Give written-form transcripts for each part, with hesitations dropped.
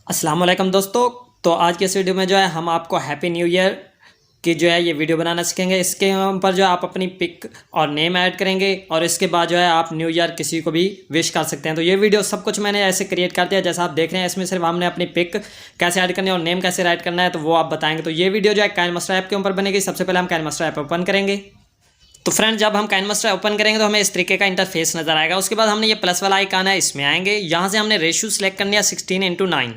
अस्सलाम वालेकुम दोस्तों। तो आज के इस वीडियो में जो है हम आपको हैप्पी न्यू ईयर की जो है ये वीडियो बनाना सीखेंगे। इसके ऊपर जो है आप अपनी पिक और नेम ऐड करेंगे और इसके बाद जो है आप न्यू ईयर किसी को भी विश कर सकते हैं। तो ये वीडियो सब कुछ मैंने ऐसे क्रिएट कर दिया जैसा आप देख रहे हैं। इसमें सिर्फ हमने अपनी पिक कैसे ऐड करनी है और नेम कैसे राइट करना है तो वो आप बताएंगे। तो ये वीडियो जो है काइनमास्टर ऐप के ऊपर बनेगी। सबसे पहले हम काइनमास्टर ऐप ओपन करेंगे। तो फ्रेंड जब हम काइनमास्टर ओपन करेंगे तो हमें इस तरीके का इंटरफेस नजर आएगा। उसके बाद हमने ये प्लस वाला आइकन है इसमें आएंगे। यहाँ से हमने रेशियो सेलेक्ट करनी है 16:9।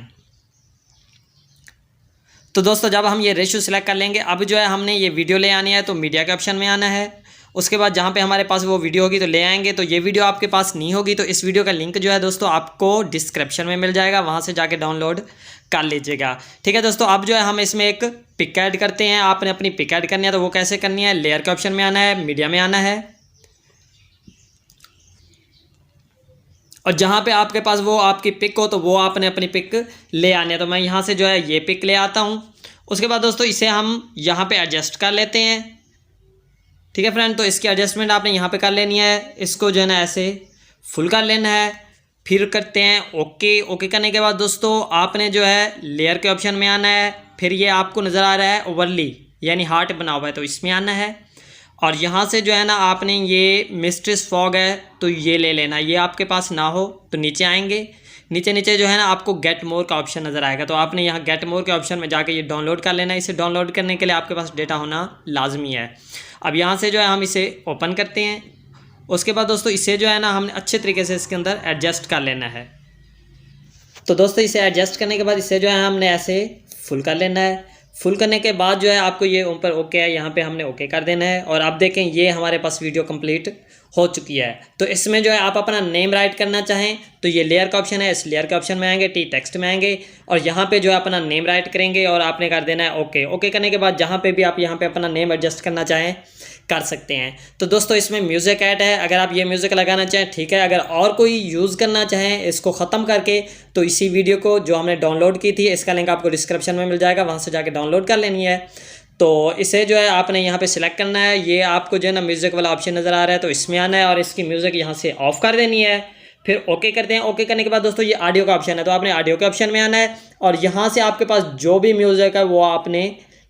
तो दोस्तों जब हम ये रेशियो सेलेक्ट कर लेंगे अब जो है हमने ये वीडियो ले आनी है तो मीडिया के ऑप्शन में आना है। उसके बाद जहाँ पे हमारे पास वो वीडियो होगी तो ले आएंगे। तो ये वीडियो आपके पास नहीं होगी तो इस वीडियो का लिंक जो है दोस्तों आपको डिस्क्रिप्शन में मिल जाएगा, वहाँ से जाके डाउनलोड कर लीजिएगा। ठीक है दोस्तों, अब जो है हम इसमें एक पिक ऐड करते हैं। आपने अपनी पिक ऐड करनी है तो वो कैसे करनी है, लेयर के ऑप्शन में आना है, मीडिया में आना है और जहाँ पे आपके पास वो आपकी पिक हो तो वो आपने अपनी पिक ले आनी है। तो मैं यहाँ से जो है ये पिक ले आता हूँ। उसके बाद दोस्तों इसे हम यहाँ पे एडजस्ट कर लेते हैं। ठीक है फ्रेंड, तो इसकी एडजस्टमेंट आपने यहाँ पे कर लेनी है। इसको जो है ना ऐसे फुल कर लेना है। फिर करते हैं ओके। ओके करने के बाद दोस्तों आपने जो है लेयर के ऑप्शन में आना है। फिर ये आपको नज़र आ रहा है ओवरली यानी हार्ट बना हुआ है तो इसमें आना है और यहाँ से जो है ना आपने ये मिस्ट्रेस फॉग है तो ये ले लेना। ये आपके पास ना हो तो नीचे आएंगे। नीचे नीचे जो है ना आपको गेट मोर का ऑप्शन नज़र आएगा तो आपने यहाँ गेट मोर के ऑप्शन में जाके ये डाउनलोड कर लेना है। इसे डाउनलोड करने के लिए आपके पास डेटा होना लाजमी है। अब यहाँ से जो है हम इसे ओपन करते हैं। उसके बाद दोस्तों इसे जो है ना हमने अच्छे तरीके से इसके अंदर एडजस्ट कर लेना है। तो दोस्तों इसे एडजस्ट करने के बाद इसे जो है हमने ऐसे फुल कर लेना है। फुल करने के बाद जो है आपको ये ऊपर ओके है, यहाँ पे हमने ओके कर देना है और आप देखें ये हमारे पास वीडियो कंप्लीट हो चुकी है। तो इसमें जो है आप अपना नेम राइट करना चाहें तो ये लेयर का ऑप्शन है, इस लेयर के ऑप्शन में आएंगे, टी टेक्स्ट में आएंगे और यहाँ पे जो है अपना नेम राइट करेंगे और आपने कर देना है ओके। ओके करने के बाद जहाँ पे भी आप यहाँ पे अपना नेम एडजस्ट करना चाहें कर सकते हैं। तो दोस्तों इसमें म्यूज़िक ऐड है, अगर आप ये म्यूज़िक लगाना चाहें ठीक है। अगर और कोई यूज़ करना चाहें इसको ख़त्म करके तो इसी वीडियो को जो हमने डाउनलोड की थी इसका लिंक आपको डिस्क्रिप्शन में मिल जाएगा, वहाँ से जाके डाउनलोड कर लेनी है। तो इसे जो है आपने यहाँ पे सिलेक्ट करना है। ये आपको जो है ना म्यूज़िक वाला ऑप्शन नज़र आ रहा है तो इसमें आना है और इसकी म्यूज़िक यहाँ से ऑफ़ कर देनी है। फिर ओके करते हैं। ओके करने के बाद दोस्तों ये ऑडियो का ऑप्शन है तो आपने ऑडियो के ऑप्शन में आना है और यहाँ से आपके पास जो भी म्यूज़िक है वो आपने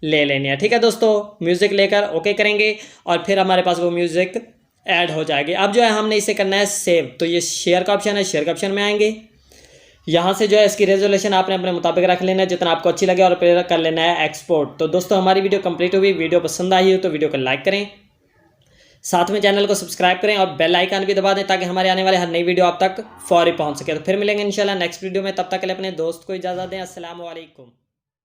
ले लेनी है। ठीक है दोस्तों, म्यूज़िक लेकर ओके करेंगे और फिर हमारे पास वो म्यूज़िक ऐड हो जाएगी। अब जो है हमने इसे करना है सेव। तो ये शेयर का ऑप्शन है, शेयर के ऑप्शन में आएंगे। यहाँ से जो है इसकी रेजोल्यूशन आपने अपने मुताबिक रख लेना है जितना आपको अच्छी लगे और फिर कर लेना है एक्सपोर्ट। तो दोस्तों हमारी वीडियो कंप्लीट हुई। वीडियो पसंद आई हो तो वीडियो को लाइक करें, साथ में चैनल को सब्सक्राइब करें और बेल आइकन भी दबा दें ताकि हमारे आने वाले हर नई वीडियो आप तक फौरी पहुँच सके। तो फिर मिलेंगे इंशाल्लाह नेक्स्ट वीडियो में। तब तक के लिए अपने दोस्त को इजाज़त दें। अस्सलाम वालेकुम।